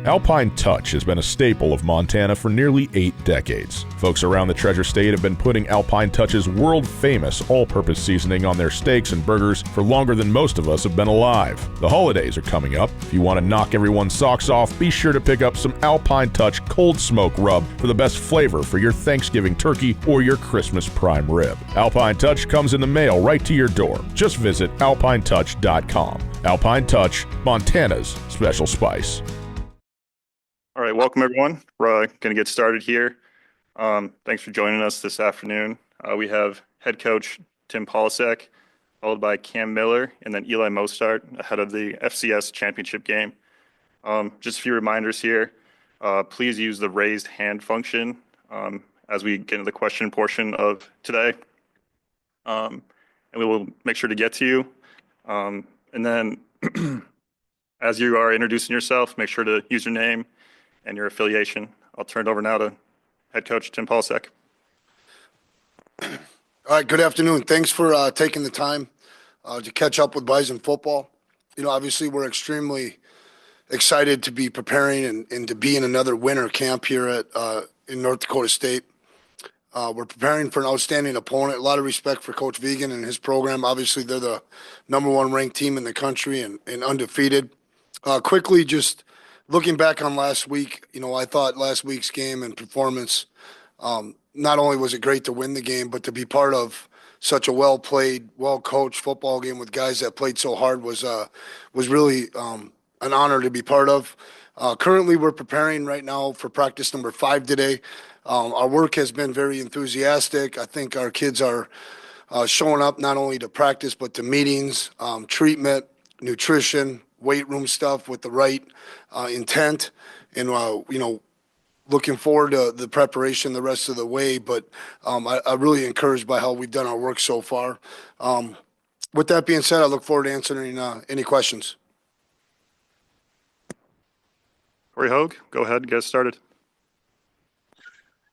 Alpine Touch has been a staple of Montana for nearly 8 decades. Folks around the Treasure State have been putting Alpine Touch's world-famous all-purpose seasoning on their steaks and burgers for longer than most of us have been alive. The holidays are coming up. If you want to knock everyone's socks off, be sure to pick up some Alpine Touch Cold Smoke Rub for the best flavor for your Thanksgiving turkey or your Christmas prime rib. Alpine Touch comes in the mail right to your door. Just visit alpinetouch.com. Alpine Touch, Montana's special spice. All right, welcome everyone. We're going to get started here. Thanks for joining us this afternoon. We have head coach Tim Polasek, followed by Cam Miller, and then Eli Mostaert ahead of the FCS championship game. Just a few reminders here. Please use the raised hand function as we get into the question portion of today. And we will make sure to get to you. And then as you are introducing yourself, make sure to use your name and your affiliation. I'll turn it over now to head coach Tim Polasek. All right, good afternoon. Thanks for taking the time to catch up with Bison football. You know, obviously we're extremely excited to be preparing and to be in another winter camp here at in North Dakota State. We're preparing for an outstanding opponent. A lot of respect for Coach Vegan and his program. Obviously, they're the #1 ranked team in the country and undefeated. Quickly, just looking back on last week, you know, I thought last week's game and performance, not only was it great to win the game, but to be part of such a well-played, well-coached football game with guys that played so hard was really an honor to be part of. Currently, we're preparing right now for practice number 5 today. Our work has been very enthusiastic. I think our kids are showing up not only to practice, but to meetings, treatment, nutrition, weight room stuff with the right intent, and you know, looking forward to the preparation the rest of the way. But I'm really encouraged by how we've done our work so far. With that being said, I look forward to answering any questions. Corey Hogue, go ahead and get us started.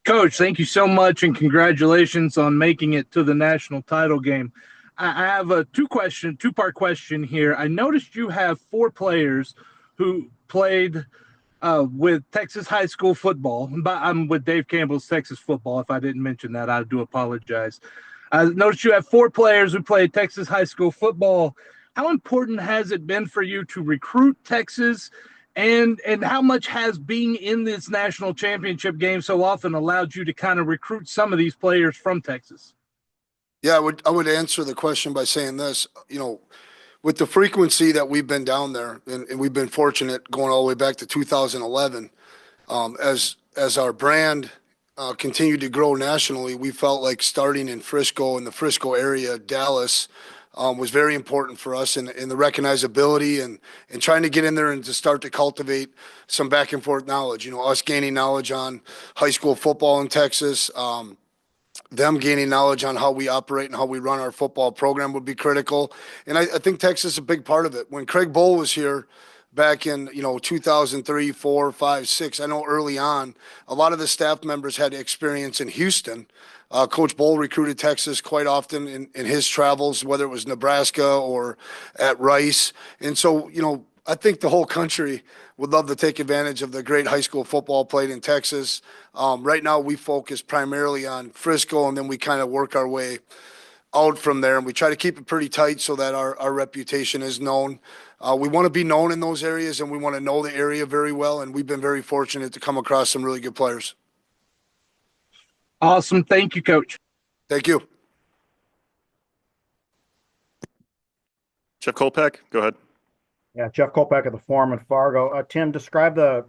Coach, thank you so much, and congratulations on making it to the national title game. I have a two-part question here. I noticed you have 4 players who played with Texas high school football. I'm with Dave Campbell's Texas football. If I didn't mention that, I do apologize. I noticed you have 4 players who played Texas high school football. How important has it been for you to recruit Texas, and how much has being in this national championship game so often allowed you to kind of recruit some of these players from Texas? Yeah, I would answer the question by saying this. You know, with the frequency that we've been down there, and we've been fortunate going all the way back to 2011, as our brand continued to grow nationally, we felt like starting in Frisco, in the Frisco area, Dallas, was very important for us in the recognizability and trying to get in there and to start to cultivate some back and forth knowledge. You know, us gaining knowledge on high school football in Texas, them gaining knowledge on how we operate and how we run our football program would be critical. And I think Texas is a big part of it. When Craig Bowl was here back in, 2003, 4, 5, 6, I know early on, a lot of the staff members had experience in Houston. Coach Bowl recruited Texas quite often in his travels, whether it was Nebraska or at Rice. And so, I think the whole country would love to take advantage of the great high school football played in Texas. Right now, we focus primarily on Frisco, and then we kind of work our way out from there. And we try to keep it pretty tight so that our reputation is known. We want to be known in those areas, and we want to know the area very well. And we've been very fortunate to come across some really good players. Awesome. Thank you, Coach. Thank you. Jeff Kolpak, go ahead. Yeah, Jeff Kolpak at the Forum in Fargo. Tim, describe the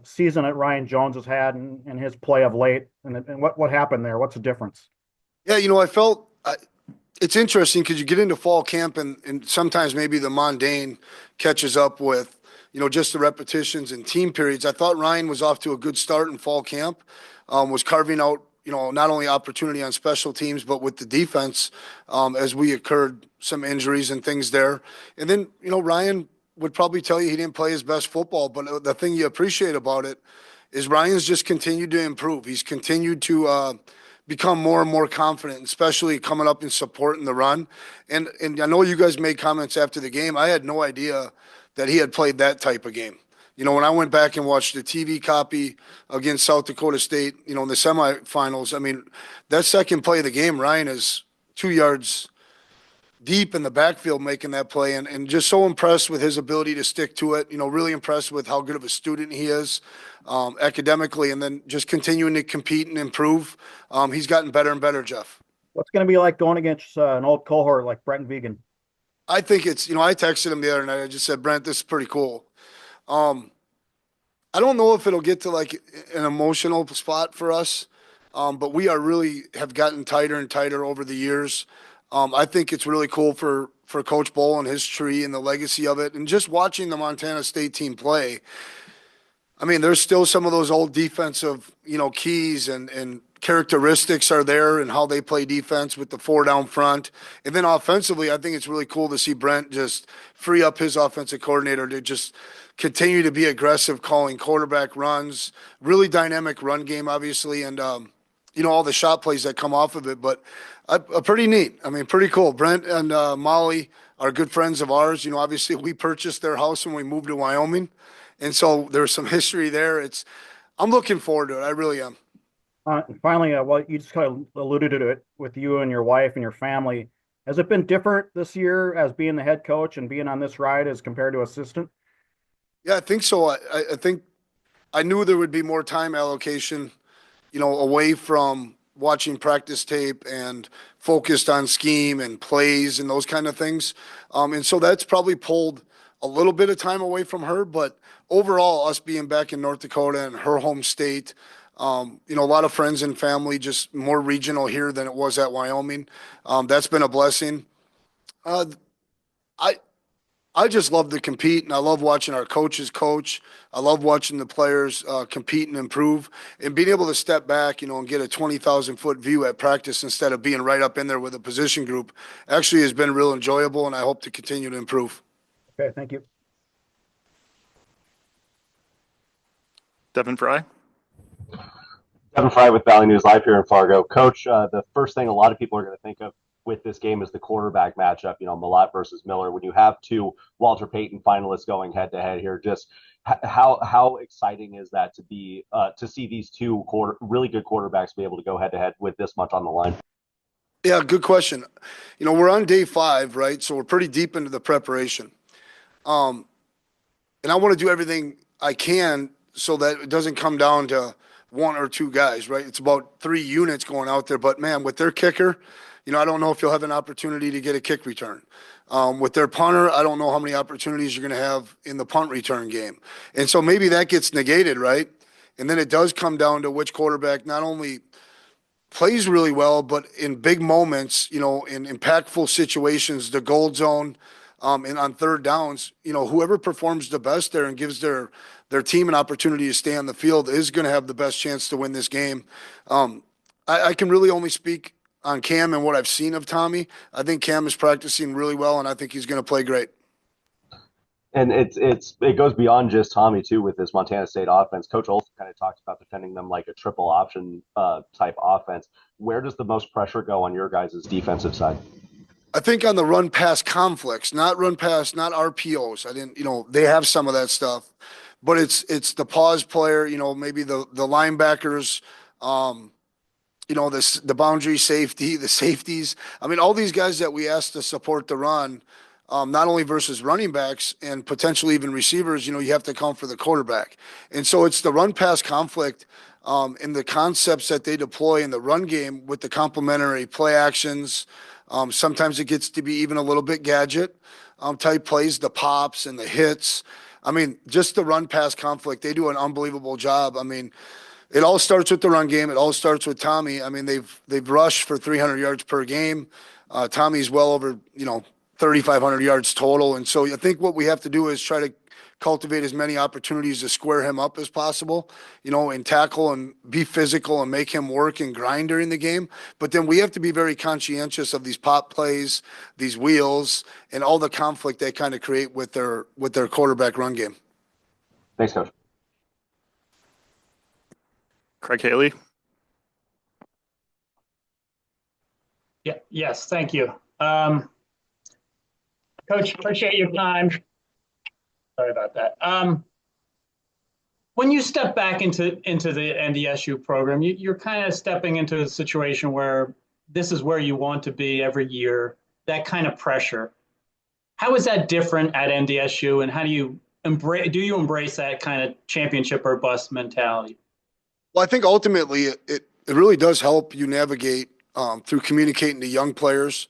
season that Ryan Jones has had and his play of late, and what happened there. What's the difference? Yeah, I felt it's interesting because you get into fall camp and sometimes maybe the mundane catches up with, just the repetitions and team periods. I thought Ryan was off to a good start in fall camp, was carving out, not only opportunity on special teams, but with the defense as we occurred some injuries and things there. And then, Ryan would probably tell you he didn't play his best football, but the thing you appreciate about it is Ryan's just continued to improve. He's continued to become more and more confident, especially coming up and supporting the run. And I know you guys made comments after the game. I had no idea that he had played that type of game. When I went back and watched the TV copy against South Dakota State, in the semifinals, that second play of the game, Ryan is 2 yards deep in the backfield making that play, and just so impressed with his ability to stick to it. Really impressed with how good of a student he is academically, and then just continuing to compete and improve. He's gotten better and better, Jeff. What's going to be like going against an old cohort like Brent Vegan? I think it's, I texted him the other night. I just said, Brent, this is pretty cool. I don't know if it'll get to like an emotional spot for us, but we have gotten tighter and tighter over the years. I think it's really cool for Coach Bowl and his tree and the legacy of it. And just watching the Montana State team play, there's still some of those old defensive, keys and characteristics are there and how they play defense with the 4 down front. And then offensively, I think it's really cool to see Brent just free up his offensive coordinator to just continue to be aggressive, calling quarterback runs, really dynamic run game, obviously, and, all the shot plays that come off of it. But pretty neat. Pretty cool. Brent and Molly are good friends of ours. Obviously, we purchased their house when we moved to Wyoming. And so there's some history there. I'm looking forward to it. I really am. Finally, well, you just kind of alluded to it with you and your wife and your family. Has it been different this year as being the head coach and being on this ride as compared to assistant? Yeah, I think so. I think I knew there would be more time allocation, away from watching practice tape and focused on scheme and plays and those kind of things. And so that's probably pulled a little bit of time away from her. But overall, us being back in North Dakota and her home state, a lot of friends and family, just more regional here than it was at Wyoming. That's been a blessing. I just love to compete, and I love watching our coaches coach. I love watching the players compete and improve, and being able to step back, and get a 20,000-foot view at practice instead of being right up in there with a position group actually has been real enjoyable, and I hope to continue to improve. Okay, thank you. Devin Fry. Devin Fry with Valley News Live here in Fargo. Coach, the first thing a lot of people are going to think of with this game is the quarterback matchup, Mellott versus Miller. When you have 2 Walter Payton finalists going head to head here, just how exciting is that to be to see these 2 really good quarterbacks be able to go head to head with this much on the line? Yeah, good question. We're on day 5, right? So we're pretty deep into the preparation. And I want to do everything I can so that it doesn't come down to 1 or 2 guys, right? It's about 3 units going out there. But, man, with their kicker, I don't know if you'll have an opportunity to get a kick return. With their punter, I don't know how many opportunities you're going to have in the punt return game. And so maybe that gets negated, right? And then it does come down to which quarterback not only plays really well, but in big moments, in impactful situations, the gold zone, and on third downs, whoever performs the best there and gives their team an opportunity to stay on the field is going to have the best chance to win this game. I can really only speak on Cam and what I've seen of Tommy. I think Cam is practicing really well, and I think he's going to play great. And it goes beyond just Tommy too with this Montana State offense. Coach Olson kind of talks about defending them like a triple option type offense. Where does the most pressure go on your guys' defensive side? I think on the run pass conflicts, not run pass, not RPOs. They have some of that stuff, but it's the pause player, maybe the linebackers, the boundary safety, the safeties. All these guys that we ask to support the run, not only versus running backs and potentially even receivers, you have to account for the quarterback. And so it's the run pass conflict in the concepts that they deploy in the run game with the complementary play actions. Sometimes it gets to be even a little bit gadget type plays, the pops and the hits. Just the run pass conflict, they do an unbelievable job. It all starts with the run game. It all starts with Tommy. They've rushed for 300 yards per game. Tommy's well over, 3,500 yards total. And so I think what we have to do is try to cultivate as many opportunities to square him up as possible, and tackle and be physical and make him work and grind during the game. But then we have to be very conscientious of these pop plays, these wheels, and all the conflict they kind of create with their quarterback run game. Thanks, Coach. Craig Haley. Yeah. Yes. Thank you. Coach, appreciate your time. Sorry about that. When you step back into the NDSU program, you're kind of stepping into a situation where this is where you want to be every year, that kind of pressure. How is that different at NDSU, and how do you embrace that kind of championship or bust mentality? Well, I think ultimately it really does help you navigate through communicating to young players.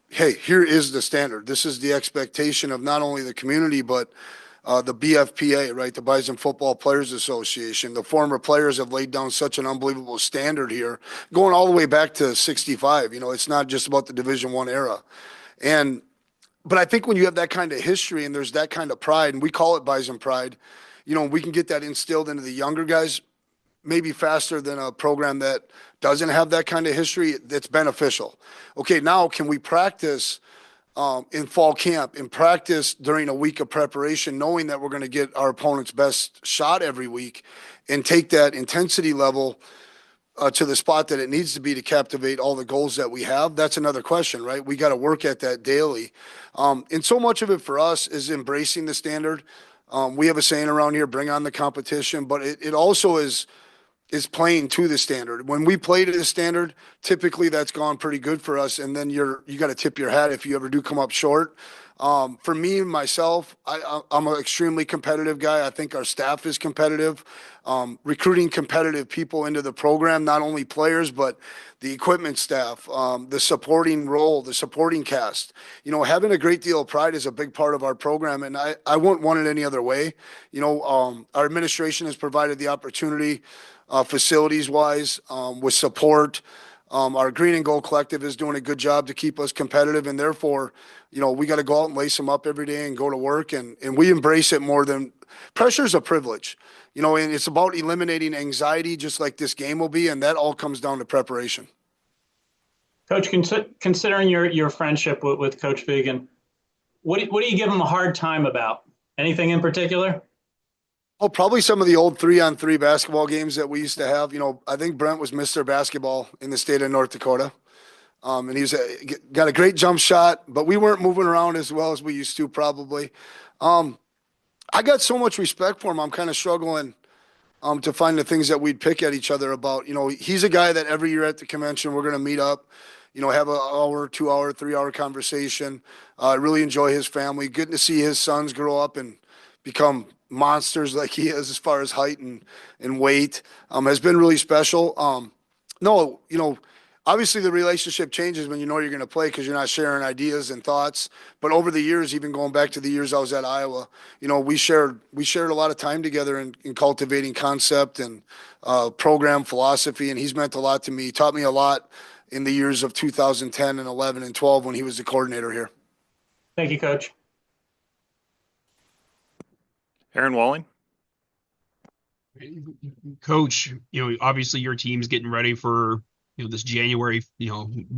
Hey, here is the standard. This is the expectation of not only the community, but the BFPA, right? The Bison Football Players Association. The former players have laid down such an unbelievable standard here, going all the way back to '65. It's not just about the Division I era. But I think when you have that kind of history and there's that kind of pride, and we call it Bison pride, we can get that instilled into the younger guys maybe faster than a program that doesn't have that kind of history. That's beneficial. Okay, now can we practice in fall camp and practice during a week of preparation, knowing that we're going to get our opponent's best shot every week and take that intensity level to the spot that it needs to be to captivate all the goals that we have? That's another question, right? We got to work at that daily. And so much of it for us is embracing the standard. We have a saying around here, bring on the competition, but it also is playing to the standard. When we play to the standard, typically that's gone pretty good for us. And then you got to tip your hat if you ever do come up short. For me, myself, I'm an extremely competitive guy. I think our staff is competitive. Recruiting competitive people into the program, not only players, but the equipment staff, the supporting role, the supporting cast. Having a great deal of pride is a big part of our program, and I wouldn't want it any other way. Our administration has provided the opportunity, facilities-wise, with support. Our Green and Gold Collective is doing a good job to keep us competitive, and therefore, we got to go out and lace them up every day and go to work, and we embrace it more than pressure is a privilege, and it's about eliminating anxiety, just like this game will be, and that all comes down to preparation. Coach, considering your friendship with Coach Vigan, what do you give him a hard time about? Anything in particular? Oh, probably some of the old 3-on-3 basketball games that we used to have. I think Brent was Mr. Basketball in the state of North Dakota. And he's got a great jump shot, but we weren't moving around as well as we used to probably. I got so much respect for him. I'm kind of struggling to find the things that we'd pick at each other about. He's a guy that every year at the convention, we're going to meet up, have an hour, 2 hour, 3 hour conversation. I really enjoy his family. Good to see his sons grow up and become monsters like he is as far as height and weight. Has been really special. Obviously the relationship changes when you're going to play because you're not sharing ideas and thoughts. But over the years, even going back to the years I was at Iowa, we shared a lot of time together in cultivating concept and program philosophy. And he's meant a lot to me. He taught me a lot in the years of 2010 and 11 and 12 when he was the coordinator here. Thank you, Coach. Aaron Walling. Coach, obviously your team's getting ready for, this January,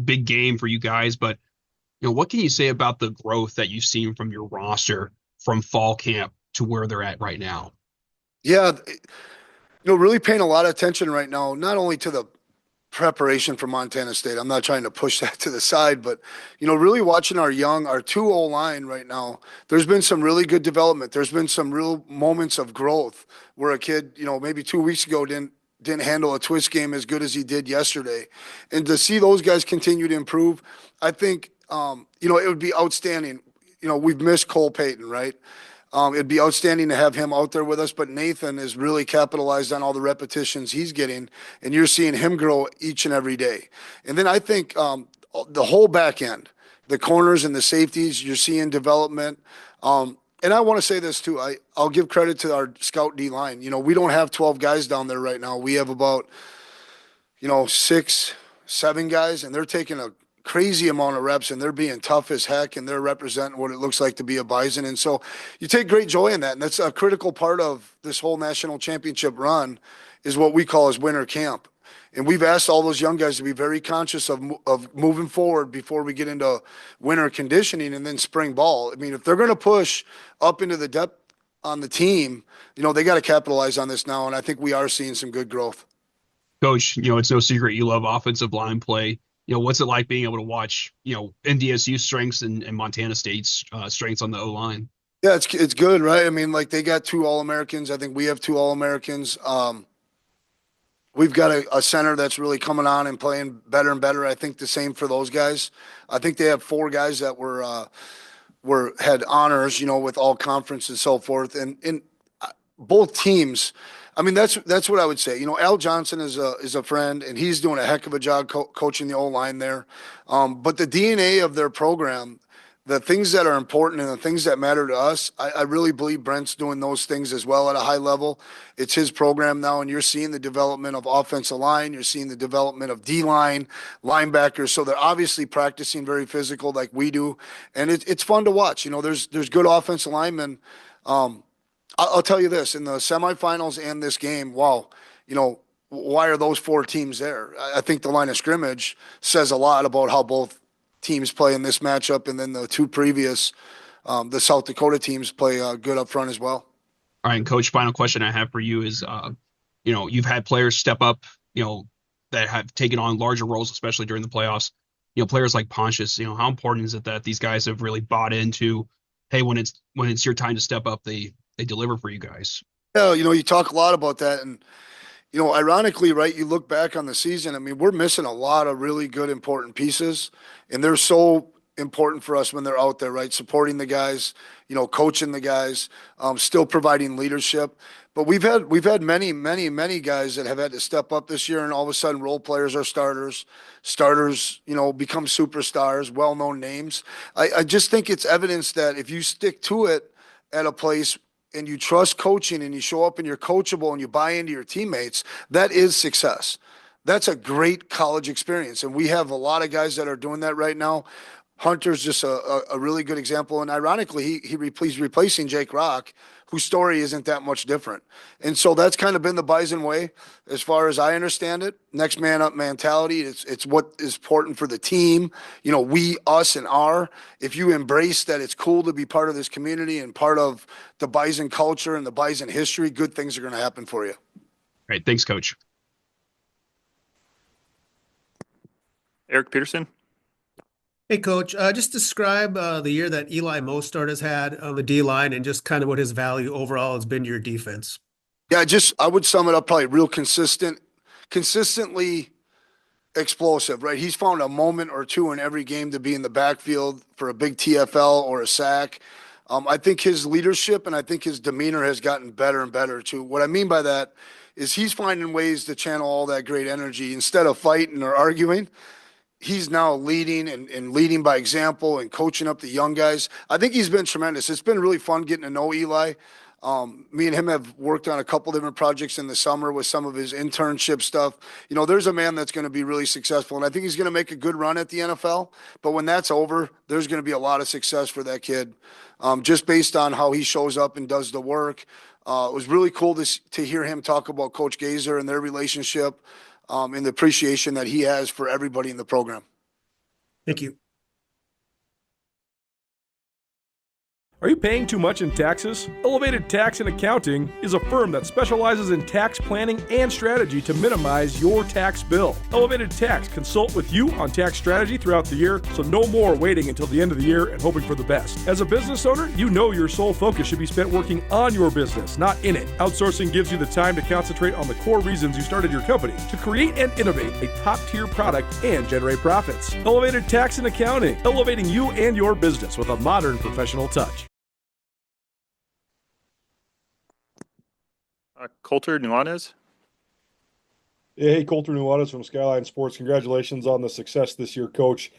big game for you guys, but, what can you say about the growth that you've seen from your roster from fall camp to where they're at right now? Yeah, really paying a lot of attention right now, not only to the preparation for Montana State. I'm not trying to push that to the side, but, really watching our 2 O-line right now, there's been some really good development. There's been some real moments of growth where a kid, maybe 2 weeks ago didn't handle a twist game as good as he did yesterday. And to see those guys continue to improve, I think, it would be outstanding. We've missed Cole Payton, right? It'd be outstanding to have him out there with us, but Nathan has really capitalized on all the repetitions he's getting, and you're seeing him grow each and every day. And then I think the whole back end, the corners and the safeties, you're seeing development. And I want to say this too. I'll give credit to our scout D line. We don't have 12 guys down there right now. We have about, 6, 7 guys, and they're taking a crazy amount of reps, and they're being tough as heck, and they're representing what it looks like to be a Bison. And so you take great joy in that. And that's a critical part of this whole national championship run is what we call as winter camp. And we've asked all those young guys to be very conscious of moving forward before we get into winter conditioning and then spring ball. I mean, if they're going to push up into the depth on the team, they got to capitalize on this now. And I think we are seeing some good growth. Coach, it's no secret you love offensive line play. What's it like being able to watch, NDSU strengths and Montana State's strengths on the O-line? Yeah, it's good, right? I mean, like they got 2 All-Americans. I think we have 2 All-Americans. We've got a center that's really coming on and playing better and better. I think the same for those guys. I think they have 4 guys that had honors, with all conference and so forth. And both teams, I mean, that's what I would say. Al Johnson is a friend, and he's doing a heck of a job coaching the O-line there. But the DNA of their program, the things that are important and the things that matter to us, I really believe Brent's doing those things as well at a high level. It's his program now, and you're seeing the development of offensive line. You're seeing the development of D-line, linebackers. So they're obviously practicing very physical like we do, and it's fun to watch. There's good offensive linemen. I'll tell you this, in the semifinals and this game, wow, why are those 4 teams there? I think the line of scrimmage says a lot about how both teams play in this matchup, and then the 2 previous, the South Dakota teams play good up front as well. All right, and Coach, final question I have for you is, you've had players step up, that have taken on larger roles, especially during the playoffs. Players like Pontius, how important is it that these guys have really bought into, hey, when it's your time to step up, they deliver for you guys? Yeah, you talk a lot about that, and ironically, right, you look back on the season, I mean, we're missing a lot of really good, important pieces, and they're so important for us when they're out there, right? Supporting the guys, coaching the guys, still providing leadership. But we've had many, many, many guys that have had to step up this year, and all of a sudden role players are starters. Starters, become superstars, well-known names. I just think it's evidence that if you stick to it at a place and you trust coaching and you show up and you're coachable and you buy into your teammates, that is success. That's a great college experience. And we have a lot of guys that are doing that right now. Hunter's just a really good example. And ironically, he's replacing Jake Rock, whose story isn't that much different. And so that's kind of been the Bison way, as far as I understand it. Next man up mentality. It's what is important for the team. We, us, and our. If you embrace that it's cool to be part of this community and part of the Bison culture and the Bison history, good things are going to happen for you. All right. Thanks, Coach. Eric Peterson. Hey, Coach, just describe the year that Eli Mostaert has had on the D-line and just kind of what his value overall has been to your defense. Yeah, I would sum it up probably real consistently explosive, right? He's found a moment or 2 in every game to be in the backfield for a big TFL or a sack. I think his leadership and I think his demeanor has gotten better and better too. What I mean by that is he's finding ways to channel all that great energy instead of fighting or arguing. He's now leading and leading by example and coaching up the young guys. I think he's been tremendous. It's been really fun getting to know Eli. Me and him have worked on a couple different projects in the summer with some of his internship stuff. There's a man that's going to be really successful, and I think he's going to make a good run at the NFL. But when that's over, there's going to be a lot of success for that kid, just based on how he shows up and does the work. It was really cool to hear him talk about Coach Gazer and their relationship. And the appreciation that he has for everybody in the program. Thank you. Are you paying too much in taxes? Elevated Tax and Accounting is a firm that specializes in tax planning and strategy to minimize your tax bill. Elevated Tax consult with you on tax strategy throughout the year, so no more waiting until the end of the year and hoping for the best. As a business owner, you know your sole focus should be spent working on your business, not in it. Outsourcing gives you the time to concentrate on the core reasons you started your company, to create and innovate a top-tier product and generate profits. Elevated Tax and Accounting, elevating you and your business with a modern professional touch. Coulter Nuanez. Hey, Coulter Nuanez from Skyline Sports. Congratulations on the success this year, Coach.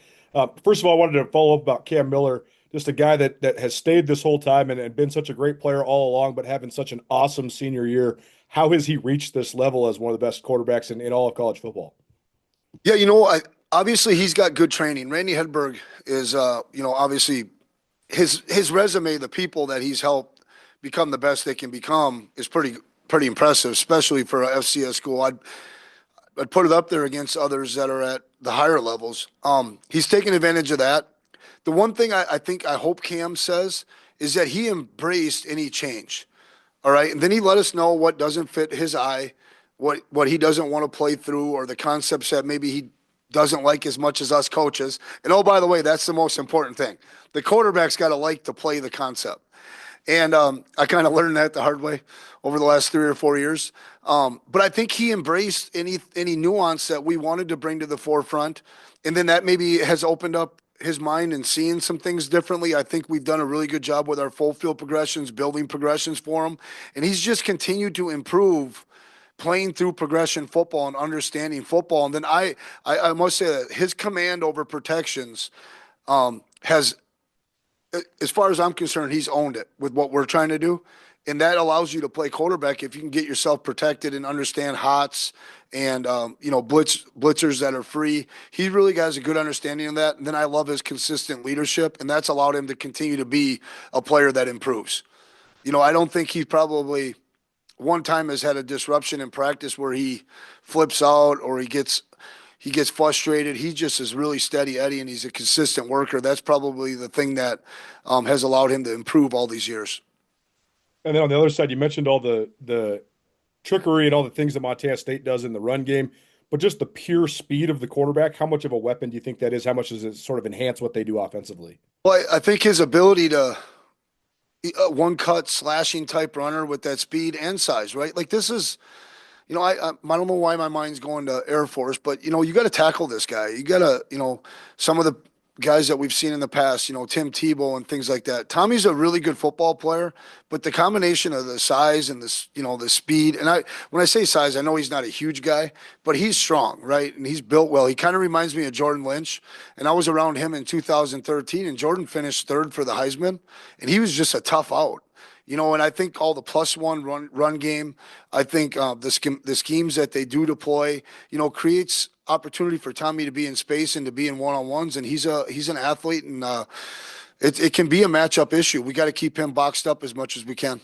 First of all, I wanted to follow up about Cam Miller, just a guy that has stayed this whole time and been such a great player all along, but having such an awesome senior year. How has he reached this level as one of the best quarterbacks in all of college football? Yeah, obviously he's got good training. Randy Hedberg is, obviously his resume, the people that he's helped become the best they can become is pretty impressive, especially for a FCS school. I'd put it up there against others that are at the higher levels. He's taken advantage of that. The one thing I hope Cam says is that he embraced any change. All right. And then he let us know what doesn't fit his eye, what he doesn't want to play through, or the concepts that maybe he doesn't like as much as us coaches. And oh, by the way, that's the most important thing. The quarterback's got to like to play the concept. And I kind of learned that the hard way over the last 3 or 4 years. But I think he embraced any nuance that we wanted to bring to the forefront. And then that maybe has opened up his mind and seeing some things differently. I think we've done a really good job with our full field progressions, building progressions for him. And he's just continued to improve playing through progression football and understanding football. And then I must say that his command over protections has, as far as I'm concerned, he's owned it with what we're trying to do. And that allows you to play quarterback if you can get yourself protected and understand hots and, blitzers that are free. He really has a good understanding of that. And then I love his consistent leadership, and that's allowed him to continue to be a player that improves. I don't think he probably one time has had a disruption in practice where he flips out or he gets frustrated. He just is really steady Eddie, and he's a consistent worker. That's probably the thing that has allowed him to improve all these years. And then on the other side, you mentioned all the trickery and all the things that Montana State does in the run game, but just the pure speed of the quarterback, how much of a weapon do you think that is? How much does it sort of enhance what they do offensively? Well, I think his ability to one-cut slashing type runner with that speed and size, right? Like this is – I don't know why my mind's going to Air Force, but, you got to tackle this guy. You got to, some of the guys that we've seen in the past, Tim Tebow and things like that. Tommy's a really good football player, but the combination of the size and this, the speed, and when I say size, I know he's not a huge guy, but he's strong, right? And he's built well. He kind of reminds me of Jordan Lynch, and I was around him in 2013, and Jordan finished third for the Heisman, and he was just a tough out. And I think all the +1 run game, I think the schemes that they do deploy, creates opportunity for Tommy to be in space and to be in one-on-ones. And he's an athlete, and it can be a matchup issue. We got to keep him boxed up as much as we can.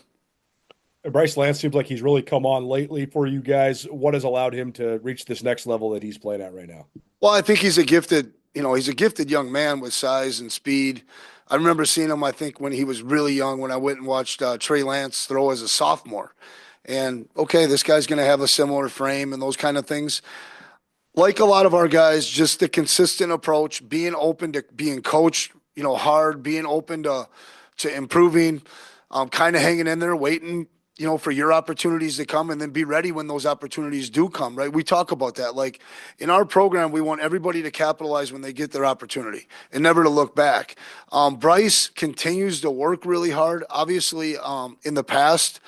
Bryce Lance seems like he's really come on lately for you guys. What has allowed him to reach this next level that he's playing at right now? Well, I think he's a gifted young man with size and speed. I remember seeing him, I think, when he was really young, when I went and watched Trey Lance throw as a sophomore. And, okay, this guy's going to have a similar frame and those kind of things. Like a lot of our guys, just the consistent approach, being open to being coached, hard, being open to improving, kind of hanging in there, waiting, for your opportunities to come, and then be ready when those opportunities do come, right? We talk about that. Like in our program, we want everybody to capitalize when they get their opportunity and never to look back. Bryce continues to work really hard. Obviously, in the past,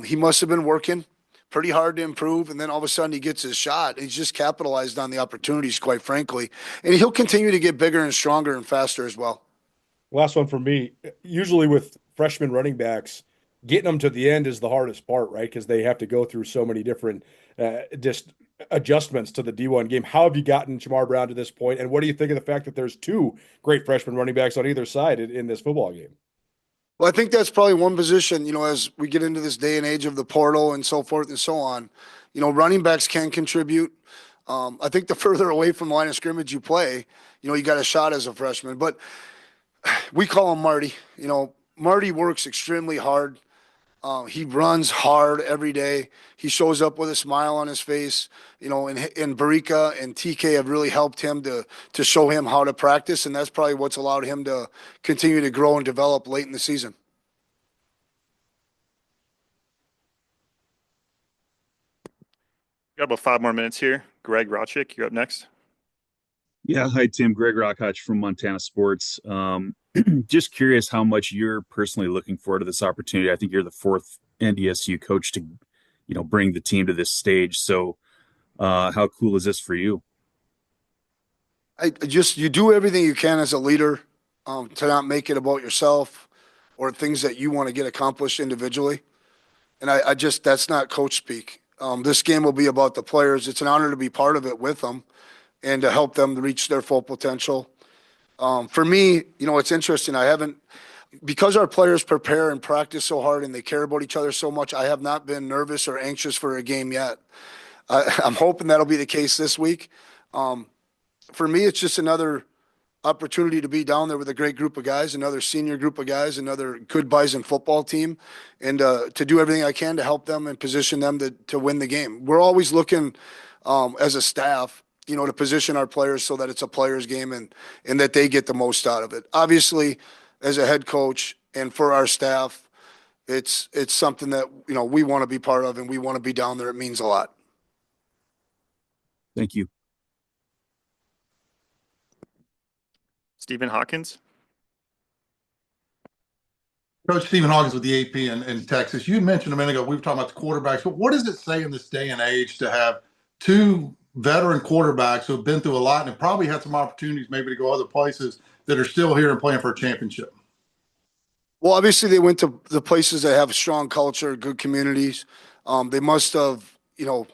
he must have been working pretty hard to improve, and then all of a sudden he gets his shot. He's just capitalized on the opportunities, quite frankly. And he'll continue to get bigger and stronger and faster as well. Last one for me. Usually with freshman running backs, getting them to the end is the hardest part, right? Because they have to go through so many different just adjustments to the D1 game. How have you gotten Jamar Brown to this point? And what do you think of the fact that there's two great freshman running backs on either side in this football game? Well, I think that's probably one position, as we get into this day and age of the portal and so forth and so on, running backs can contribute. I think the further away from the line of scrimmage you play, you got a shot as a freshman. But we call him Marty. Marty works extremely hard. He runs hard every day. He shows up with a smile on his face, and Barika and TK have really helped him to show him how to practice. And that's probably what's allowed him to continue to grow and develop late in the season. Got about 5 more minutes here. Greg Rochik, you're up next. Yeah. Hi, Tim. Greg Rockhatch from Montana Sports. Just curious how much you're personally looking forward to this opportunity. I think you're the 4th NDSU coach to, bring the team to this stage. So how cool is this for you? You do everything you can as a leader to not make it about yourself or things that you want to get accomplished individually. And that's not coach speak. This game will be about the players. It's an honor to be part of it with them and to help them reach their full potential. For me, it's interesting. Because our players prepare and practice so hard and they care about each other so much, I have not been nervous or anxious for a game yet. I'm hoping that'll be the case this week. For me, it's just another opportunity to be down there with a great group of guys, another senior group of guys, another good Bison football team, and to do everything I can to help them and position them to win the game. We're always looking as a staff, to position our players so that it's a player's game and that they get the most out of it. Obviously, as a head coach and for our staff, it's something that, we want to be part of and we want to be down there. It means a lot. Thank you. Stephen Hawkins. Coach Stephen Hawkins with the AP in Texas. You had mentioned a minute ago, we were talking about the quarterbacks, but what does it say in this day and age to have two veteran quarterbacks who have been through a lot and have probably had some opportunities maybe to go other places that are still here and playing for a championship? Well, obviously they went to the places that have a strong culture, good communities. They must have,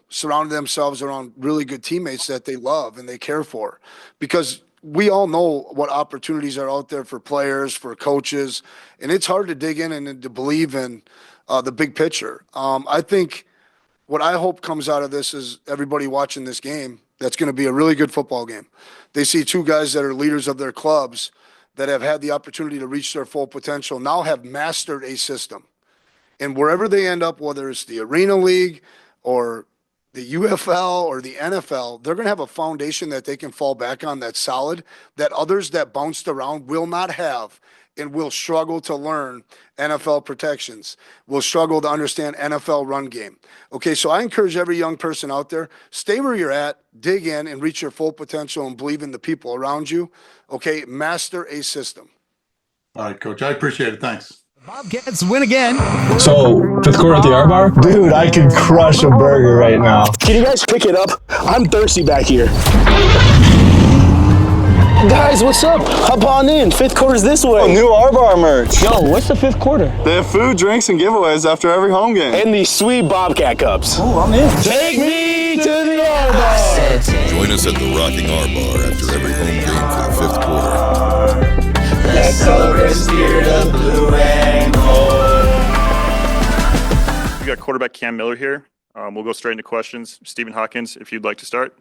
surrounded themselves around really good teammates that they love and they care for, because we all know what opportunities are out there for players, for coaches, and it's hard to dig in and to believe in the big picture. I think what I hope comes out of this is everybody watching this game, that's going to be a really good football game. They see two guys that are leaders of their clubs that have had the opportunity to reach their full potential, now have mastered a system. And wherever they end up, whether it's the Arena League or the UFL or the NFL, they're going to have a foundation that they can fall back on that's solid, that others that bounced around will not have and will struggle to learn NFL protections, will struggle to understand NFL run game. Okay, so I encourage every young person out there, stay where you're at, dig in and reach your full potential and believe in the people around you. Okay, master a system. All right, Coach, I appreciate it. Thanks. Bobcats win again. So, fifth quarter at the R Bar? Dude, I could crush a burger right now. Can you guys pick it up? I'm thirsty back here. Guys, what's up? Hop on in. Fifth quarter's this way. Oh, new R Bar merch. Yo, what's the fifth quarter? They have food, drinks, and giveaways after every home game. And these sweet Bobcat cups. Oh, I'm in. Take me to the R Bar. Join us at the Rocking R Bar after every home game for the fifth quarter. Let's celebrate the spirit of blue and gold. We got quarterback Cam Miller here. We'll go straight into questions. Stephen Hawkins, if you'd like to start.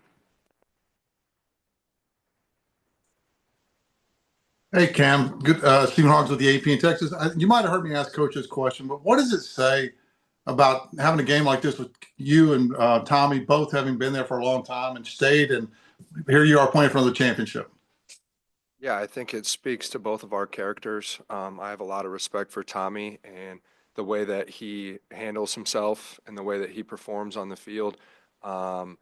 Hey, Cam. Good. Stephen Hawkins with the AP in Texas. You might have heard me ask Coach this question, but what does it say about having a game like this with you and Tommy both having been there for a long time and stayed, and here you are playing for the championship? Yeah, I think it speaks to both of our characters. I have a lot of respect for Tommy and the way that he handles himself and the way that he performs on the field. And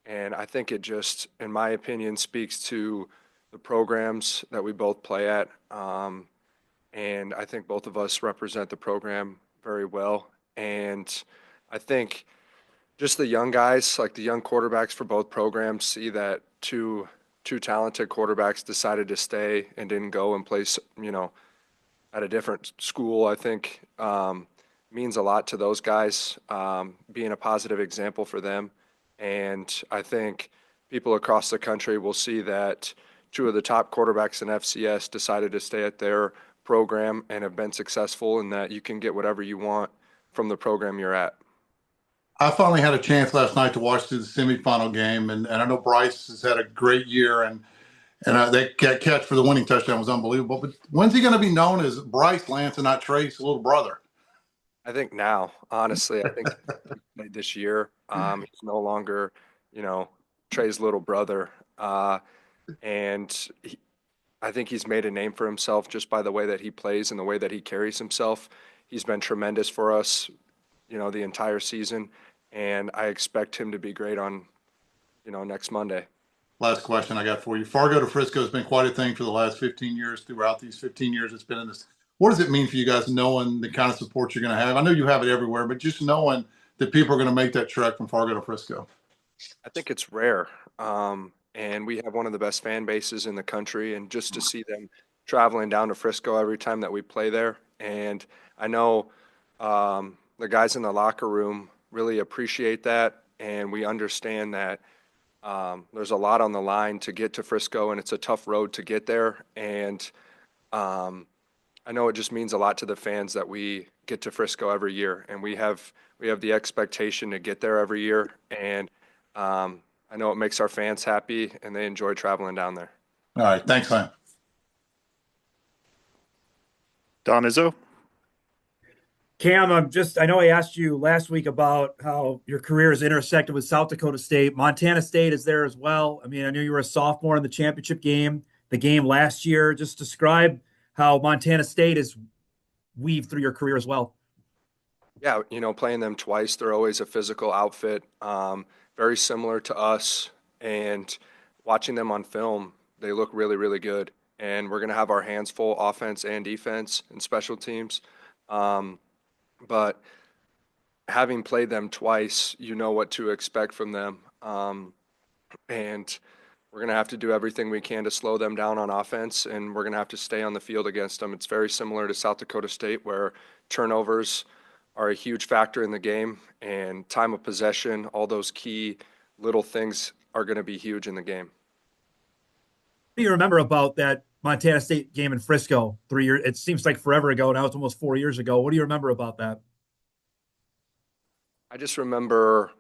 I think it just, in my opinion, speaks to the programs that we both play at. And I think both of us represent the program very well. And I think just the young guys, like the young quarterbacks for both programs, see that two talented quarterbacks decided to stay and didn't go and play, at a different school. I think means a lot to those guys, being a positive example for them. And I think people across the country will see that two of the top quarterbacks in FCS decided to stay at their program and have been successful, and that you can get whatever you want from the program you're at. I finally had a chance last night to watch the semifinal game, and I know Bryce has had a great year, and that catch for the winning touchdown was unbelievable. But when's he going to be known as Bryce Lance and not Trace's little brother? I think now, honestly, I think this year, he's no longer, Trey's little brother. And I think he's made a name for himself just by the way that he plays and the way that he carries himself. He's been tremendous for us, the entire season. And I expect him to be great on, next Monday. Last question I got for you. Fargo to Frisco has been quite a thing for the last 15 years. Throughout these 15 years it's been in this. What does it mean for you guys knowing the kind of support you're going to have? I know you have it everywhere, but just knowing that people are going to make that trek from Fargo to Frisco. I think it's rare. And we have one of the best fan bases in the country. And just to see them traveling down to Frisco every time that we play there. And I know the guys in the locker room really appreciate that. And we understand that there's a lot on the line to get to Frisco, and it's a tough road to get there. And I know it just means a lot to the fans that we get to Frisco every year, and we have the expectation to get there every year. And I know it makes our fans happy, and they enjoy traveling down there. All right. Thanks, man. Don Izzo. Cam, I know I asked you last week about how your career is intersected with South Dakota State. Montana State is there as well. I mean, I knew you were a sophomore in the championship game, the game last year. Just describe how Montana State is weaved through your career as well. Yeah, playing them twice, they're always a physical outfit, very similar to us. And watching them on film, they look really, really good. And we're going to have our hands full, offense and defense and special teams. But having played them twice, you know what to expect from them. And we're going to have to do everything we can to slow them down on offense, and we're going to have to stay on the field against them. It's very similar to South Dakota State, where turnovers are a huge factor in the game, and time of possession, all those key little things are going to be huge in the game. What do you remember about that Montana State game in Frisco 3 years? It seems like forever ago. Now it's almost 4 years ago. What do you remember about that? I just remember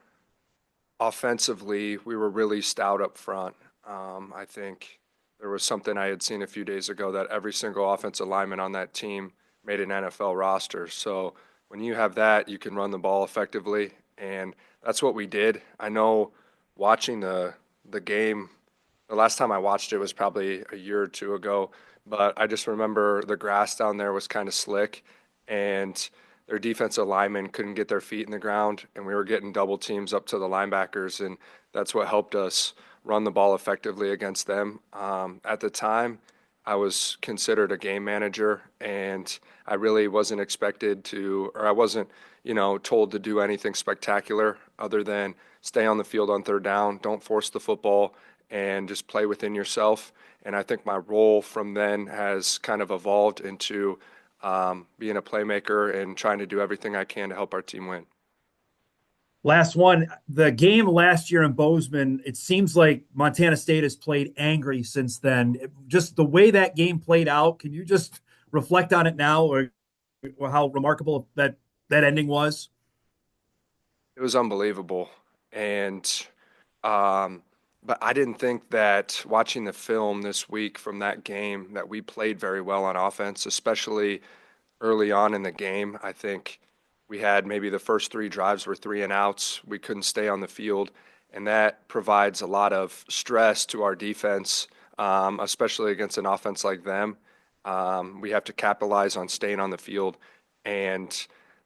offensively, we were really stout up front. I think there was something I had seen a few days ago that every single offensive lineman on that team made an NFL roster. So when you have that, you can run the ball effectively, and that's what we did. I know watching the game, the last time I watched it was probably a year or two ago, but I just remember the grass down there was kind of slick, and their defensive linemen couldn't get their feet in the ground, and we were getting double teams up to the linebackers, and that's what helped us run the ball effectively against them. At the time, I was considered a game manager, and I really wasn't expected to, or I wasn't, told to do anything spectacular other than stay on the field on third down, don't force the football, and just play within yourself. And I think my role from then has kind of evolved into being a playmaker and trying to do everything I can to help our team win. Last one, the game last year in Bozeman, it seems like Montana State has played angry since then. Just the way that game played out, can you just reflect on it now, or how remarkable that ending was? It was unbelievable. And but I didn't think that watching the film this week from that game that we played very well on offense, especially early on in the game. I think we had maybe the first 3 drives were 3 and outs. We couldn't stay on the field, and that provides a lot of stress to our defense, especially against an offense like them. We have to capitalize on staying on the field, and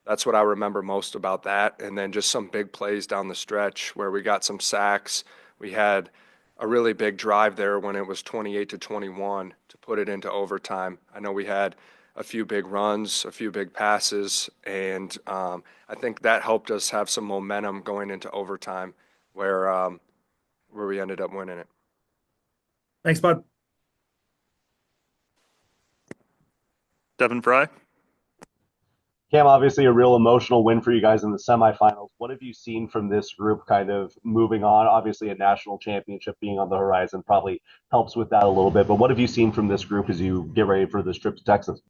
that's what I remember most about that. And then just some big plays down the stretch where we got some sacks. We had a really big drive there when it was 28-21 to put it into overtime. I know we had a few big runs, a few big passes, and I think that helped us have some momentum going into overtime where we ended up winning it. Thanks, bud. Devin Fry. Cam, obviously a real emotional win for you guys in the semifinals. What have you seen from this group kind of moving on? Obviously a national championship being on the horizon probably helps with that a little bit, but what have you seen from this group as you get ready for this trip to Texas?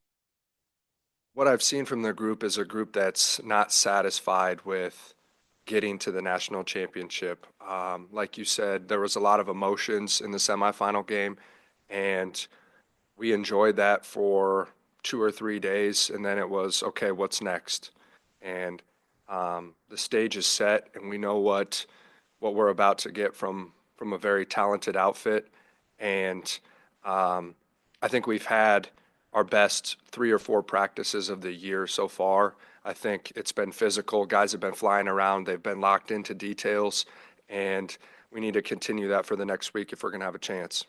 What I've seen from the group is a group that's not satisfied with getting to the national championship. Like you said, there was a lot of emotions in the semifinal game, and we enjoyed that for 2 or 3 days, and then it was, okay, what's next? And the stage is set, and we know what we're about to get from a very talented outfit. And I think we've had our best 3 or 4 practices of the year so far. I think it's been physical. Guys have been flying around. They've been locked into details, and we need to continue that for the next week if we're going to have a chance.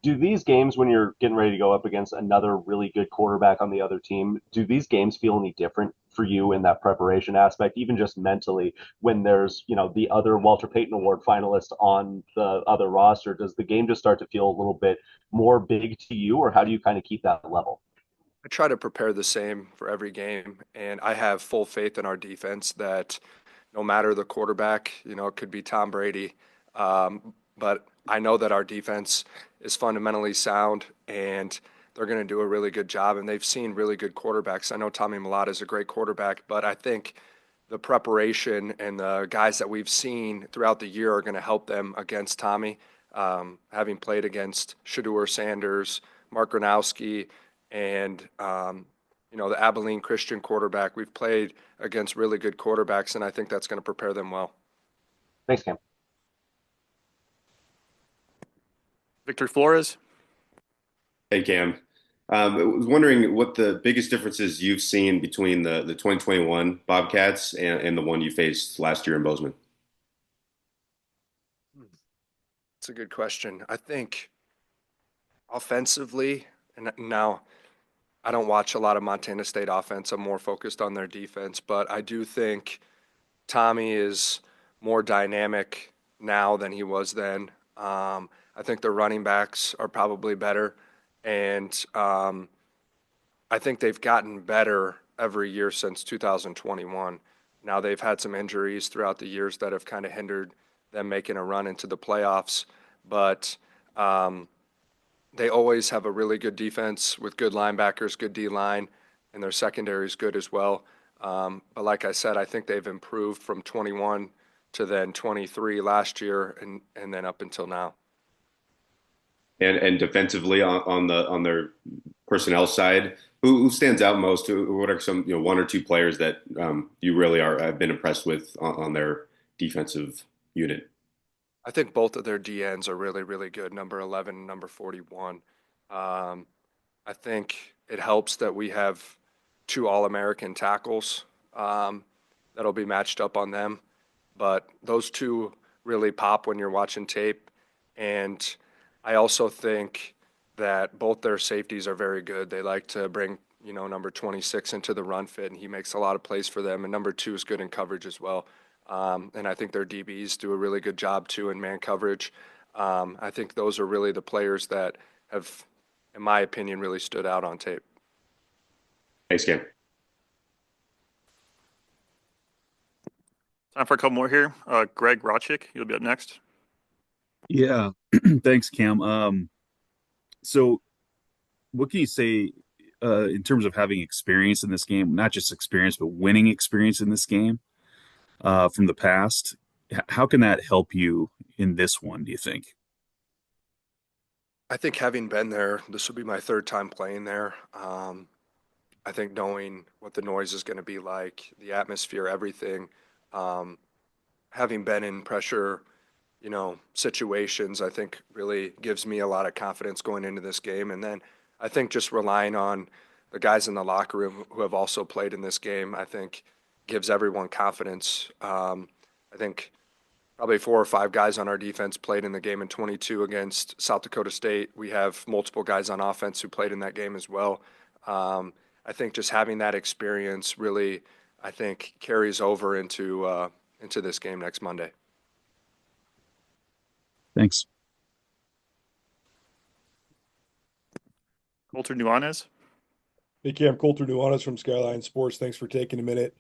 Do these games, when you're getting ready to go up against another really good quarterback on the other team, do these games feel any different for you in that preparation aspect, even just mentally, when there's, the other Walter Payton Award finalist on the other roster? Does the game just start to feel a little bit more big to you, or how do you kind of keep that level? I try to prepare the same for every game, and I have full faith in our defense that no matter the quarterback, it could be Tom Brady, but I know that our defense is fundamentally sound, and they're going to do a really good job, and they've seen really good quarterbacks. I know Tommy Mellott is a great quarterback, but I think the preparation and the guys that we've seen throughout the year are going to help them against Tommy, having played against Shedeur Sanders, Mark Gronowski, and the Abilene Christian quarterback. We've played against really good quarterbacks, and I think that's going to prepare them well. Thanks, Cam. Victor Flores. Hey, Cam. I was wondering what the biggest differences you've seen between the 2021 Bobcats and the one you faced last year in Bozeman. It's a good question. I think offensively, and now I don't watch a lot of Montana State offense. I'm more focused on their defense, but I do think Tommy is more dynamic now than he was then. I think the running backs are probably better, and I think they've gotten better every year since 2021. Now they've had some injuries throughout the years that have kind of hindered them making a run into the playoffs, but they always have a really good defense with good linebackers, good D-line, and their secondary is good as well. But like I said, I think they've improved from 21 to then 23 last year and then up until now. And defensively on their personnel side, who stands out most? What are some one or two players that you really have been impressed with on their defensive unit? I think both of their DNs are really, really good, number 11 and number 41. I think it helps that we have two All-American tackles that'll be matched up on them. But those two really pop when you're watching tape. And I also think that both their safeties are very good. They like to bring, number 26 into the run fit, and he makes a lot of plays for them. And number 2 is good in coverage as well. And I think their DBs do a really good job, too, in man coverage. I think those are really the players that have, in my opinion, really stood out on tape. Thanks, Cam. Time for a couple more here. Greg Rochik, you'll be up next. Yeah, thanks, Cam. So what can you say in terms of having experience in this game, not just experience, but winning experience in this game from the past? How can that help you in this one, do you think? I think having been there, this will be my third time playing there. I think knowing what the noise is going to be like, the atmosphere, everything, having been in pressure, situations, I think really gives me a lot of confidence going into this game. And then I think just relying on the guys in the locker room who have also played in this game, I think gives everyone confidence. I think probably 4 or 5 guys on our defense played in the game in 22 against South Dakota State. We have multiple guys on offense who played in that game as well. I think just having that experience really, I think, carries over into this game next Monday. Thanks. Coulter Nuanez. Hey, Cam. Coulter Nuanez from Skyline Sports. Thanks for taking a minute.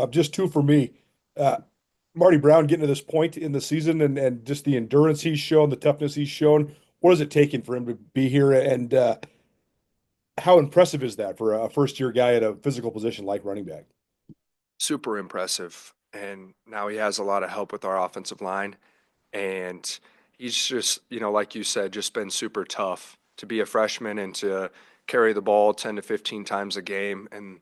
Just 2 for me. Marty Brown getting to this point in the season and just the endurance he's shown, the toughness he's shown. What is it taking for him to be here? And how impressive is that for a first-year guy at a physical position like running back? Super impressive. And now he has a lot of help with our offensive line. And he's just, like you said, just been super tough to be a freshman and to carry the ball 10 to 15 times a game. And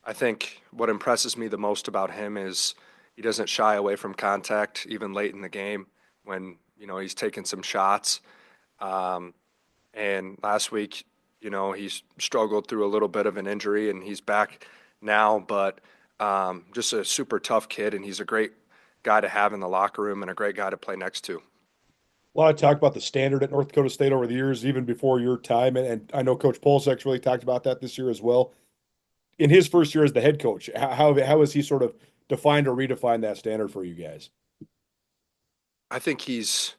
I think what impresses me the most about him is he doesn't shy away from contact, even late in the game when, he's taking some shots. And last week, he's struggled through a little bit of an injury and he's back now, but just a super tough kid, and he's a great guy to have in the locker room and a great guy to play next to. A lot of talk about the standard at North Dakota State over the years, even before your time, and I know Coach Polasek really talked about that this year as well. In his first year as the head coach, how has he sort of defined or redefined that standard for you guys? I think he's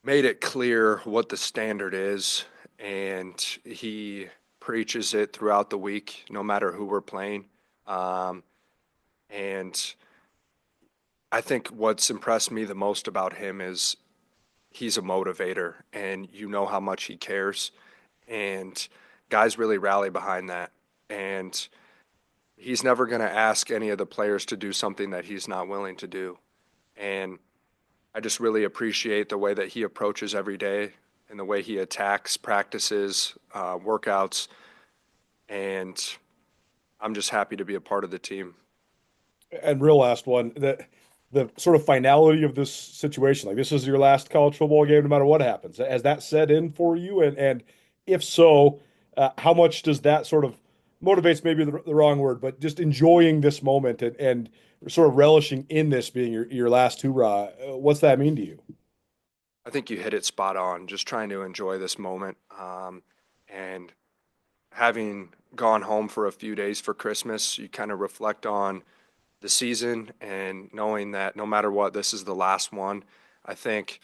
made it clear what the standard is, and he preaches it throughout the week, no matter who we're playing. And I think what's impressed me the most about him is he's a motivator, and how much he cares, and guys really rally behind that. And he's never going to ask any of the players to do something that he's not willing to do. And I just really appreciate the way that he approaches every day and the way he attacks practices, workouts, and I'm just happy to be a part of the team. And real last one, the sort of finality of this situation, like this is your last college football game, no matter what happens. Has that set in for you? And if so, How much does that sort of motivates maybe the wrong word, but just enjoying this moment and sort of relishing in this being your last hurrah? What's that mean to you? I think you hit it spot on, just trying to enjoy this moment. And having gone home for a few days for Christmas, you kind of reflect on the season and knowing that no matter what, this is the last one. I think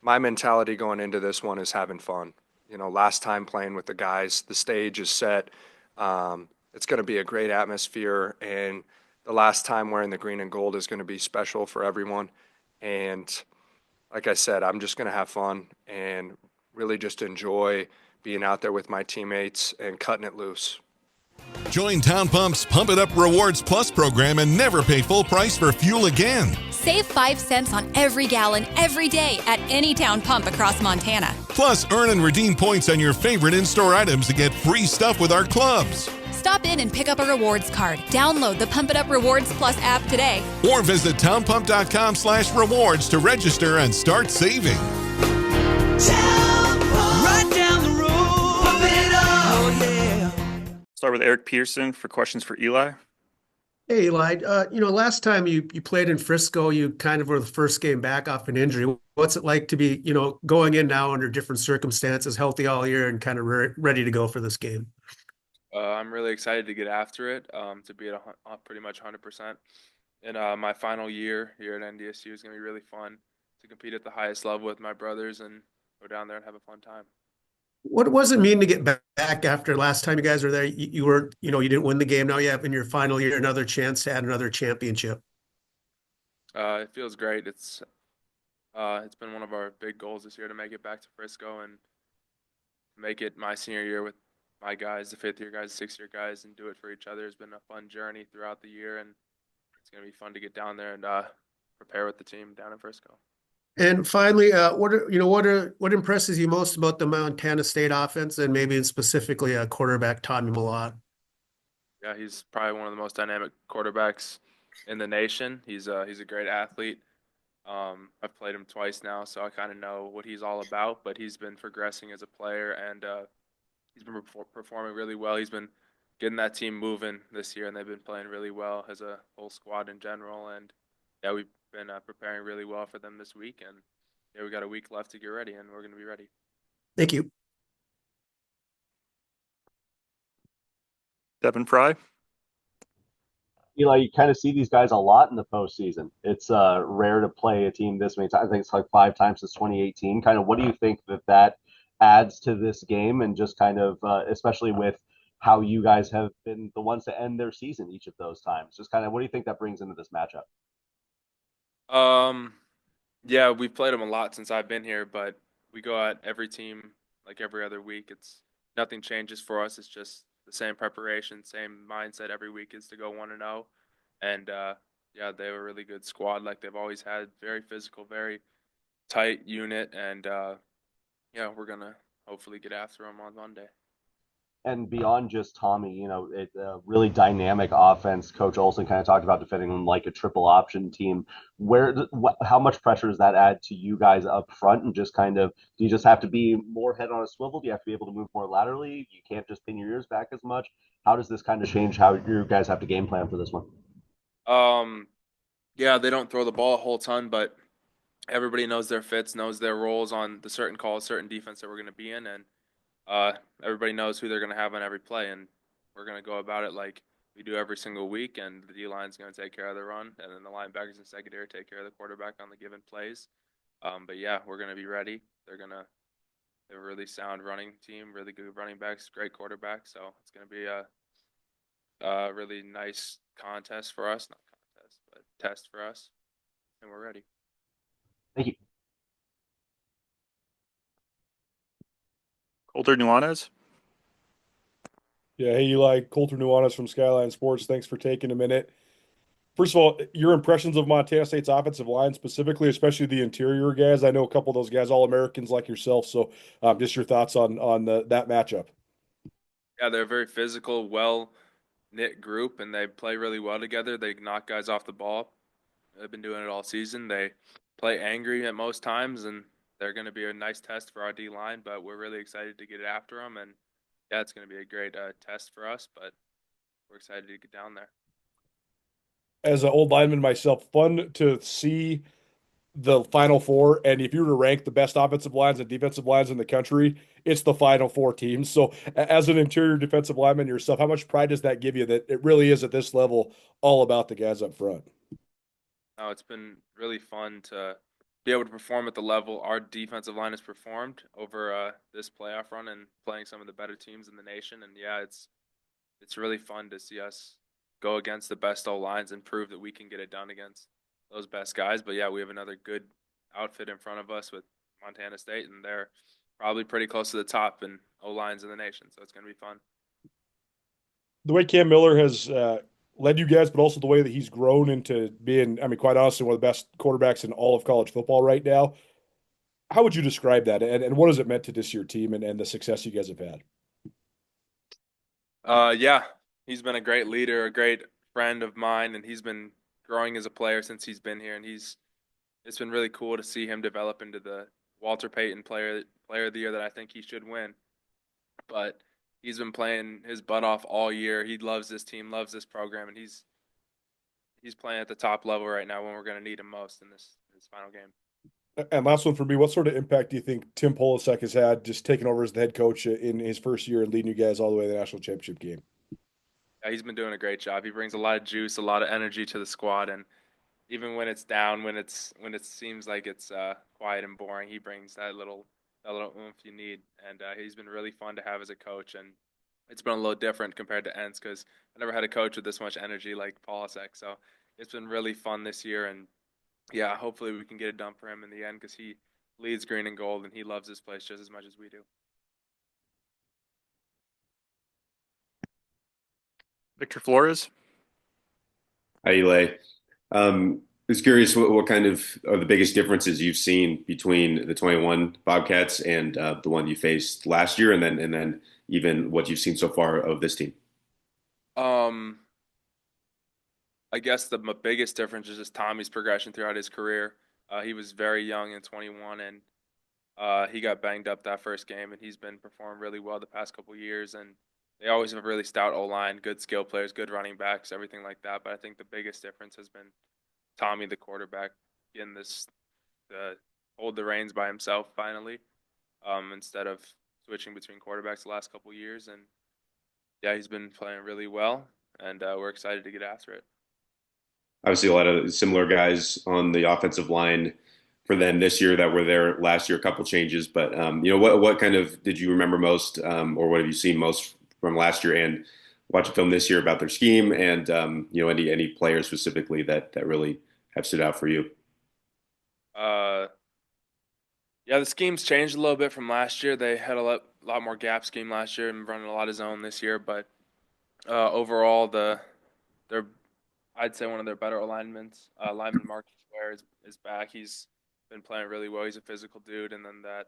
my mentality going into this one is having fun. You know, last time playing with the guys, the stage is set. It's going to be a great atmosphere, and the last time wearing the green and gold is going to be special for everyone. And like I said, I'm just going to have fun and really just enjoy being out there with my teammates and cutting it loose. Join Town Pump's Pump It Up Rewards Plus program and never pay full price for fuel again. Save 5 cents on every gallon every day at any Town Pump across Montana. Plus, earn and redeem points on your favorite in-store items to get free stuff with our clubs. Stop in and pick up a rewards card. Download the Pump It Up Rewards Plus app today. Or visit townpump.com/rewards to register and start saving. Right down the road, pump it up. Oh, yeah. Start with Eric Peterson for questions for Eli. Hey, Eli, last time you played in Frisco, you kind of were the first game back off an injury. What's it like to be, going in now under different circumstances, healthy all year and kind of ready to go for this game? I'm really excited to get after it, to be at pretty much 100%. And my final year here at NDSU is going to be really fun to compete at the highest level with my brothers and go down there and have a fun time. What does it mean to get back after last time you guys were there? You weren't, you didn't win the game. Now you have in your final year another chance to add another championship. It feels great. It's been one of our big goals this year to make it back to Frisco and make it my senior year with my guys, the 5th-year guys, the 6th-year guys, and do it for each other. It's been a fun journey throughout the year, and it's going to be fun to get down there and prepare with the team down in Frisco. And finally, what impresses you most about the Montana State offense, and maybe specifically quarterback Tommy Millott? Yeah, he's probably one of the most dynamic quarterbacks in the nation. He's a great athlete. I've played him twice now, so I kind of know what he's all about. But he's been progressing as a player, and he's been performing really well. He's been getting that team moving this year, and they've been playing really well as a whole squad in general. And yeah, we've been preparing really well for them this week, and yeah, we got a week left to get ready, and we're going to be ready. Thank you. Devin Fry. Eli, you kind of see these guys a lot in the postseason. It's rare to play a team this many times. I think it's like 5 times since 2018. Kind of, what do you think that adds to this game, and just kind of, especially with how you guys have been the ones to end their season each of those times? Just kind of, what do you think that brings into this matchup? Yeah, we've played them a lot since I've been here, but we go at every team like every other week. It's nothing changes for us. It's just the same preparation, same mindset every week is to go 1-0. And yeah, they have a really good squad like they've always had. Very physical, very tight unit, and yeah, we're gonna hopefully get after them on Monday. And beyond just Tommy, it's a really dynamic offense. Coach Olson kind of talked about defending them like a triple option team. How much pressure does that add to you guys up front? And just kind of, do you just have to be more head on a swivel? Do you have to be able to move more laterally? You can't just pin your ears back as much. How does this kind of change how you guys have to game plan for this one? Yeah, they don't throw the ball a whole ton, but everybody knows their fits, knows their roles on the certain calls, certain defense that we're going to be in, and everybody knows who they're going to have on every play, and we're going to go about it like we do every single week, and the D-line's going to take care of the run, and then the linebackers and secondary take care of the quarterback on the given plays. But yeah, we're going to be ready. They're a really sound running team, really good running backs, great quarterback, so it's going to be a really nice contest for us. Not contest, but test for us, and we're ready. Thank you. Colter Nuanez. Yeah, hey Eli, Colter Nuanez from Skyline Sports. Thanks for taking a minute. First of all, your impressions of Montana State's offensive line, specifically, especially the interior guys. I know a couple of those guys, All-Americans like yourself. So, just your thoughts on that matchup. Yeah, they're a very physical, well-knit group, and they play really well together. They knock guys off the ball. They've been doing it all season. They play angry at most times, and they're going to be a nice test for our D-line, but we're really excited to get after them. And yeah, it's going to be a great test for us, but we're excited to get down there. As an old lineman myself, fun to see the Final Four. And if you were to rank the best offensive lines and defensive lines in the country, it's the Final Four teams. So, as an interior defensive lineman yourself, how much pride does that give you that it really is at this level all about the guys up front? No, it's been really fun to be able to perform at the level our defensive line has performed over this playoff run and playing some of the better teams in the nation. And yeah, it's really fun to see us go against the best O lines and prove that we can get it done against those best guys. But yeah, we have another good outfit in front of us with Montana State, and they're probably pretty close to the top in O lines in the nation. So it's going to be fun. The way Cam Miller has led you guys, but also the way that he's grown into being, I mean, quite honestly, one of the best quarterbacks in all of college football right now. How would you describe that? And what has it meant to this year team and the success you guys have had? Yeah, he's been a great leader, a great friend of mine, and he's been growing as a player since he's been here. And it's been really cool to see him develop into the Walter Payton player of the year that I think he should win. But he's been playing his butt off all year. He loves this team, loves this program, and he's playing at the top level right now when we're going to need him most in this final game. And last one for me, what sort of impact do you think Tim Polasek has had just taking over as the head coach in his first year and leading you guys all the way to the national championship game? Yeah, he's been doing a great job. He brings a lot of juice, a lot of energy to the squad, and even when it's down, when it seems like it's quiet and boring, he brings that little oomph you need. And he's been really fun to have as a coach, and it's been a little different compared to Entz because I never had a coach with this much energy like Polasek. So it's been really fun this year, and yeah, hopefully we can get it done for him in the end because he leads green and gold and he loves this place just as much as we do. Victor Flores. Hi, Eli. I was curious what kind of are the biggest differences you've seen between the 21 Bobcats and the one you faced last year, and then even what you've seen so far of this team. I guess the biggest difference is just Tommy's progression throughout his career. He was very young in 21, and he got banged up that first game, and he's been performing really well the past couple of years. And they always have a really stout O-line, good skill players, good running backs, everything like that. But I think the biggest difference has been Tommy, the quarterback, getting hold the reins by himself finally, instead of switching between quarterbacks the last couple of years. And yeah, he's been playing really well, and we're excited to get after it. Obviously, a lot of similar guys on the offensive line for them this year that were there last year. A couple changes, but what kind of did you remember most, or what have you seen most from last year and watching film this year about their scheme, and any players specifically that really have stood out for you? Yeah, the scheme's changed a little bit from last year. They had a lot more gap scheme last year and running a lot of zone this year, but overall, they're I'd say one of their better linemen, Marcus Ware, is back. He's been playing really well. He's a physical dude. And then the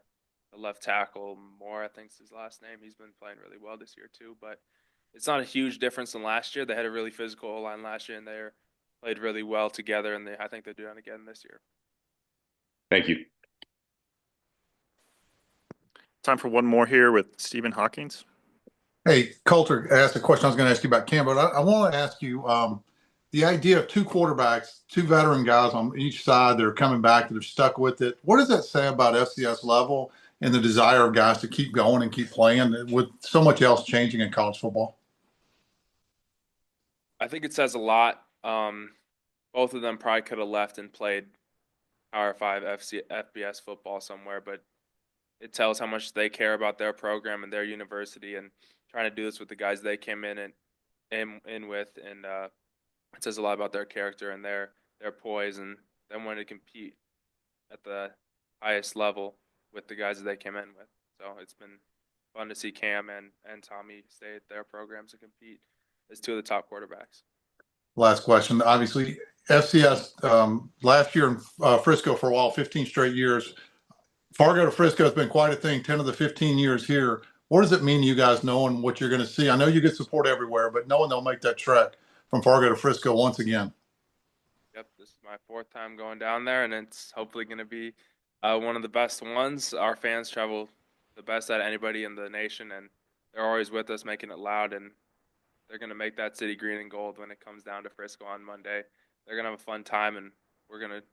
left tackle, Moore, I think is his last name. He's been playing really well this year too. But it's not a huge difference than last year. They had a really physical O-line last year, and they played really well together. And I think they're doing it again this year. Thank you. Time for one more here with Stephen Hawkins. Hey, Coulter asked a question I was going to ask you about Cam, but I want to ask you the idea of two quarterbacks, two veteran guys on each side that are coming back that have stuck with it. What does that say about FCS level and the desire of guys to keep going and keep playing with so much else changing in college football? I think it says a lot. Both of them probably could have left and played Power 5 FBS football somewhere, but it tells how much they care about their program and their university and trying to do this with the guys they came in with. And it says a lot about their character and their poise and them wanting to compete at the highest level with the guys that they came in with. So it's been fun to see Cam and Tommy stay at their programs and compete as two of the top quarterbacks. Last question. Obviously, FCS last year in Frisco for a while, 15 straight years. Fargo to Frisco has been quite a thing, 10 of the 15 years here. What does it mean to you guys knowing what you're going to see? I know you get support everywhere, but knowing they'll make that trek from Fargo to Frisco once again. Yep, this is my fourth time going down there, and it's hopefully going to be one of the best ones. Our fans travel the best out of anybody in the nation, and they're always with us, making it loud, and they're going to make that city green and gold when it comes down to Frisco on Monday. They're going to have a fun time, and we're going to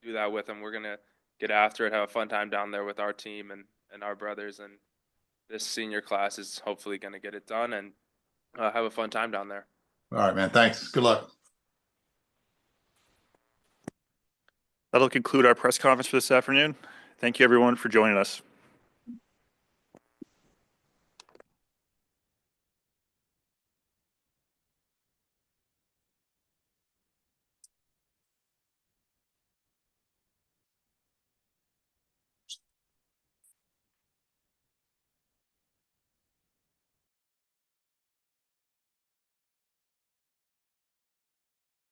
do that with them. We're going to get after it, have a fun time down there with our team and our brothers. And this senior class is hopefully going to get it done and have a fun time down there. All right, man. Thanks. Good luck. That'll conclude our press conference for this afternoon. Thank you, everyone, for joining us.